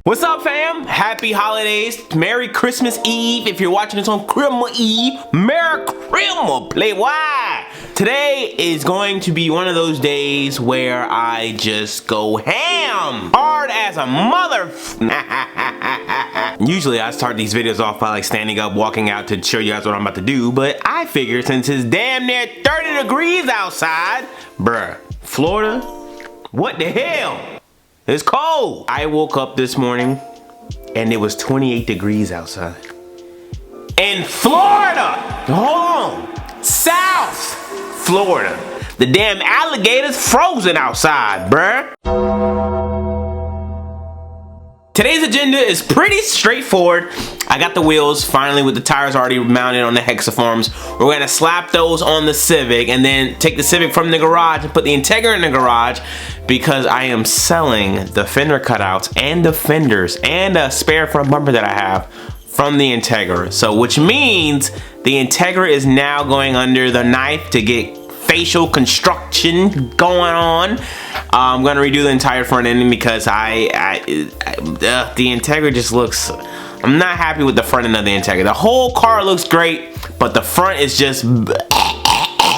What's up, fam? Happy holidays. Merry Christmas Eve. If you're watching this on Christmas Eve, Merry Christmas, play why. Today is going to be one of those days where I just go ham. Hard as a mother. Usually I start these videos off by like standing up, walking out to show you guys what I'm about to do, but I figure since it's damn near 30 degrees outside, bruh, Florida, what the hell? It's cold. I woke up this morning and it was 28 degrees outside. In Florida, hold on, South Florida. The damn alligator's frozen outside, bruh. Today's agenda is pretty straightforward. I got the wheels finally with the tires already mounted on the Hexaforms. We're gonna slap those on the Civic and then take the Civic from the garage and put the Integra in the garage because I am selling the fender cutouts and the fenders and a spare front bumper that I have from the Integra. So which means the Integra is now going under the knife to get facial construction going on. I'm gonna redo the entire front end because the Integra just looks, I'm not happy with the front end of the Integra. The whole car looks great, but the front is just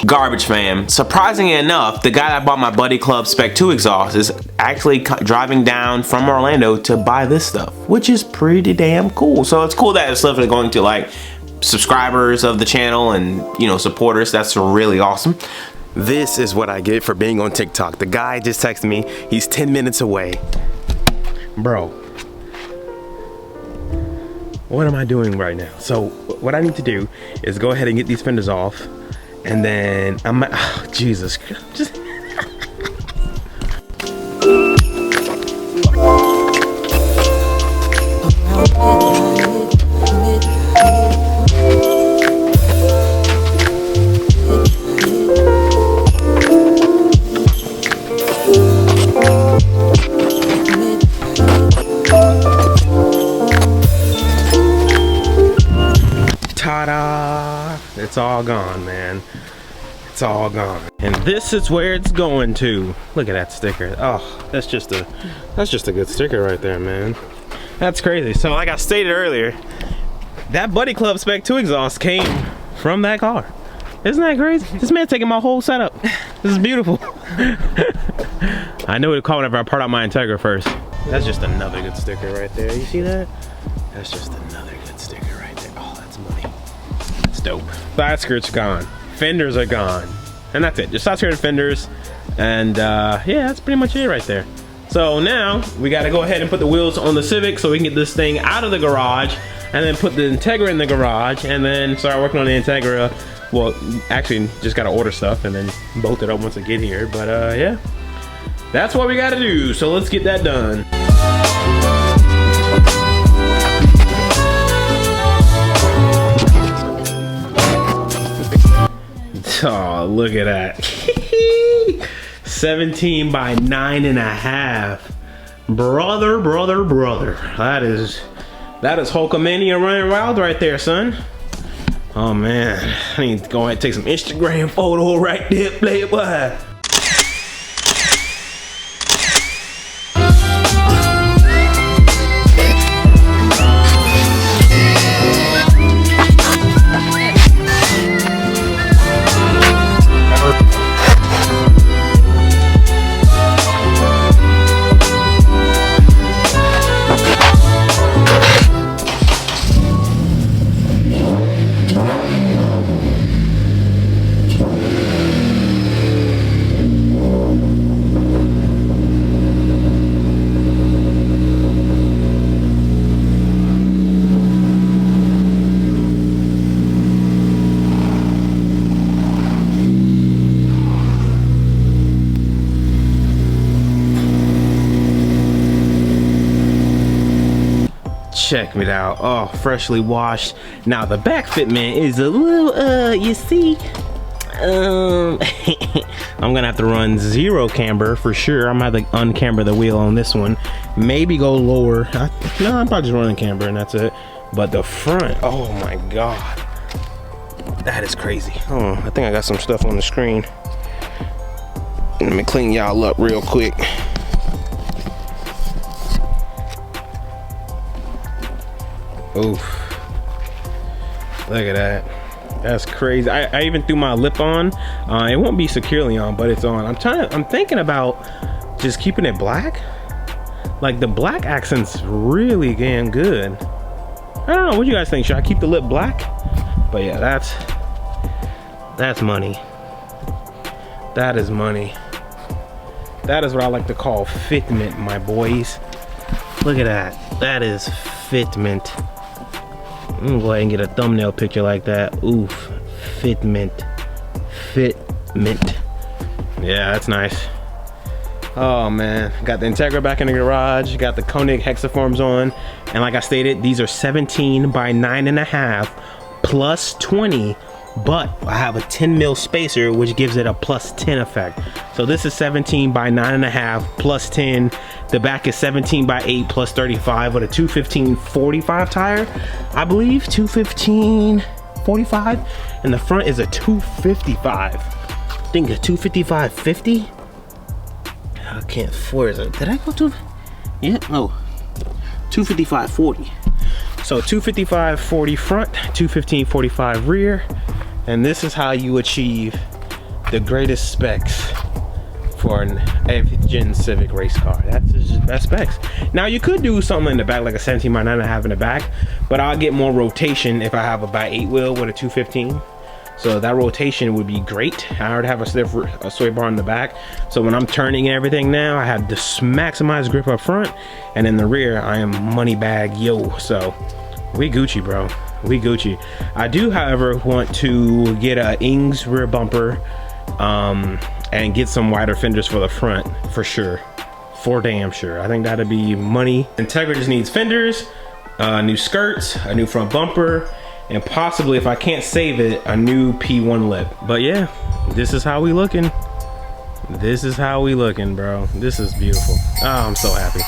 garbage, fam. Surprisingly enough, the guy that bought my Buddy Club Spec 2 exhaust is actually driving down from Orlando to buy this stuff, which is pretty damn cool. So it's cool that it's stuff is going to like subscribers of the channel and, you know, supporters. That's really awesome. This is what I get for being on TikTok. The guy just texted me. He's 10 minutes away. Bro, what am I doing right now? So what I need to do is go ahead and get these fenders off, and then I'm, oh, Jesus, just ta-da! It's all gone, man. It's all gone. And this is where it's going to. Look at that sticker. Oh, that's just a good sticker right there, man. That's crazy. So like I stated earlier, that Buddy Club Spec 2 exhaust came from that car. Isn't that crazy? This man taking my whole setup. This is beautiful. I knew it would call whenever I part out my Integra first. That's just another good sticker right there. You see that? That's just another good sticker right there. Oh, that's money. That's dope. Side skirt's gone. Fenders are gone. And that's it. Just side skirt fenders. And yeah, that's pretty much it right there. So now we got to go ahead and put the wheels on the Civic so we can get this thing out of the garage and then put the Integra in the garage and then start working on the Integra. Well, actually just got to order stuff and then bolt it up once I get here. But yeah, that's what we got to do. So let's get that done. Oh, look at that. 17 by 9.5. Brother. That is Hulkamania running wild right there, son. Oh man, I need to go ahead and take some Instagram photo right there, playboy. Check it out. Oh, freshly washed. Now the back fitment is a little you see, I'm gonna have to run 0 camber for sure. I'm gonna have to uncamber the wheel on this one, maybe go lower. No, I'm probably just running camber and that's it. But the front, oh my god, that is crazy. Oh, I think I got some stuff on the screen. Let me clean y'all up real quick. Oof. Look at that. That's crazy. I even threw my lip on. It won't be securely on, but it's on. I'm thinking about just keeping it black. Like the black accent's really getting good. I don't know, what do you guys think? Should I keep the lip black? But yeah, that's money. That is money. That is what I like to call fitment, my boys. Look at that. That is fitment. I'm gonna go ahead and get a thumbnail picture like that. Oof. Fitment. Fitment. Yeah, that's nice. Oh man, got the Integra back in the garage, got the Koenig Hexaforms on, and like I stated, these are 17 by 9.5 plus 20, but I have a 10 mil spacer, which gives it a plus 10 effect. So this is 17 by 9.5 plus 10. The back is 17 by 8 plus 35 with a 215/45 tire, I believe, 215/45, and the front is a 255. I think a 255/50. I can't afford it. Did I go to? Yeah, no. 255/40. So 255/40 front, 215/45 rear, and this is how you achieve the greatest specs for an 8th gen Civic race car. That's just best specs. Now you could do something in the back, like a 17 by 9.5 in the back, but I'll get more rotation if I have a by 8 wheel with a 215. So that rotation would be great. I already have a sway bar in the back. So when I'm turning and everything now, I have this maximized grip up front, and in the rear, I am money bag yo. So we Gucci, bro. We Gucci. I do, however, want to get a Ings rear bumper and get some wider fenders for the front, for sure. For damn sure. I think that'd be money. Integra just needs fenders, new skirts, a new front bumper, and possibly, if I can't save it, a new P1 lip. But yeah, this is how we looking. This is how we looking, bro. This is beautiful. Oh, I'm so happy.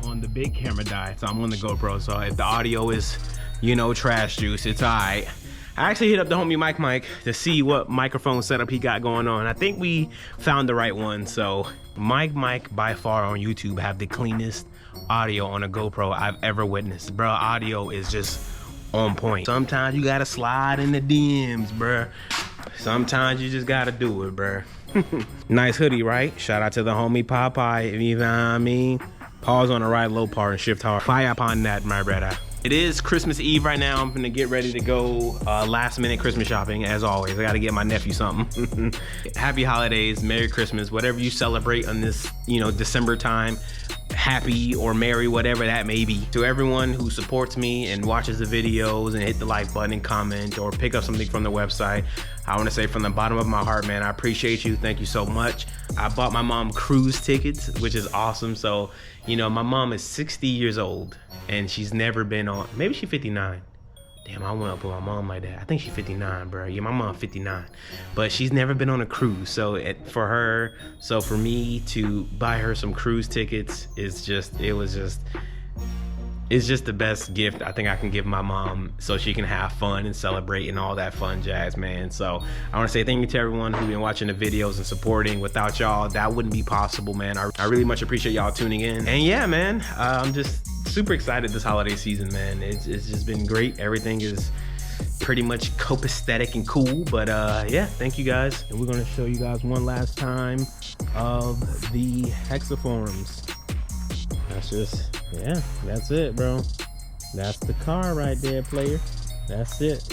On the big camera died, so I'm on the GoPro, so if the audio is, you know, trash juice, it's alright. I actually hit up the homie Mike to see what microphone setup he got going on. I think we found the right one. So Mike by far on YouTube have the cleanest audio on a GoPro I've ever witnessed, bro. Audio is just on point. Sometimes you gotta slide in the DMs, bro. Sometimes you just gotta do it, bro. Nice hoodie, right? Shout out to the homie Popeye, you know what I mean? Pause on the right, low part, and shift hard. Fire upon that, my brother. It is Christmas Eve right now. I'm gonna get ready to go last minute Christmas shopping, as always. I gotta get my nephew something. Happy holidays, Merry Christmas, whatever you celebrate on this, you know, December time. Happy or merry, whatever that may be. To everyone who supports me and watches the videos and hit the like button and comment or pick up something from the website, I want to say from the bottom of my heart, man, I appreciate you. Thank you so much. I bought my mom cruise tickets, which is awesome. So, you know, my mom is 60 years old and she's never been on, maybe she's 59. Damn, I went up with my mom like that. I think she's 59, bro. Yeah, my mom 59. But she's never been on a cruise. So for me to buy her some cruise tickets it's just the best gift I think I can give my mom, so she can have fun and celebrate and all that fun jazz, man. So I want to say thank you to everyone who's been watching the videos and supporting. Without y'all, that wouldn't be possible, man. I really much appreciate y'all tuning in. And yeah, man, I'm just super excited this holiday season, man. It's just been great. Everything is pretty much copacetic and cool. But yeah, thank you guys. And we're going to show you guys one last time of the Hexaforms. That's it, bro. That's the car right there, player. That's it.